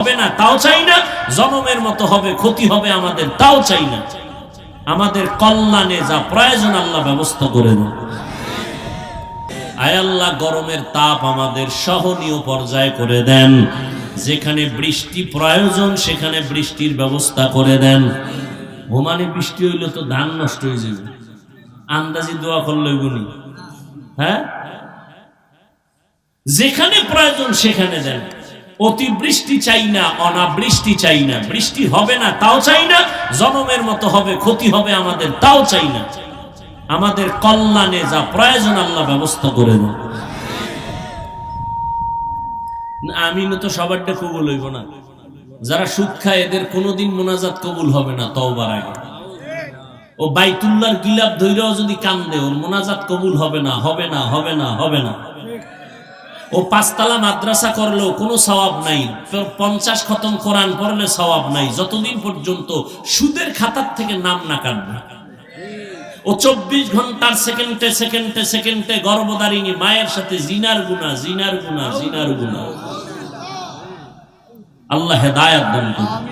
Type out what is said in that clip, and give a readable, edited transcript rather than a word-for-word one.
হবে না তাও চাই না, জনমের মতো হবে ক্ষতি হবে আমাদের তাও চাই না। আমাদের কল্যাণে যা প্রয়োজন আল্লাহ ব্যবস্থা করে দেন। আয় আল্লাহ গরমের তাপ আমাদের সহনীয় পর্যায়ে করে দেন, যেখানে বৃষ্টি প্রয়োজন সেখানে বৃষ্টির ব্যবস্থা করে দেন। ওমানে বৃষ্টি হইলে তো ধান নষ্ট হয়ে যাবে, আন্দাজি দোয়া করলে গুনি। হ্যাঁ, যেখানে প্রয়োজন সেখানে দেন। অতিবৃষ্টি চাই না, অনাবৃষ্টি চাই না, বৃষ্টি হবে না তাও চাই না, জনমের মতো হবে ক্ষতি হবে আমাদের তাও চাই না। আমাদের কল্যাণে যা প্রয়োজন আল্লাহ ব্যবস্থা করে দেন। আমিন তো সবারটা কবুল হইব না। যারা সুদ খায় এদের কোনোদিন মোনাজাত কবুল হবে না তওবার আগে। ও বাইতুল্লাহর গিলাপ ধইরাও যদি কান্দে ওর মোনাজাত কবুল হবে না, হবে না, হবে না, হবে না। ও পাঁচতলা মাদ্রাসা করলেও কোনো সওয়াব নাই, 50 খতম কোরআন পড়লে সওয়াব নাই, যতদিন পর্যন্ত সুদের খাতার থেকে নাম না কাটবে। ও 24 ঘন্টার সেকেন্ডে সেকেন্ডে সেকেন্ডে গর্ভধারিণী মায়ের সাথে জিনার গুনাহ, জিনার গুনাহ, জিনার গুনাহ। আল্লাহ হেদায়েত দান করুন।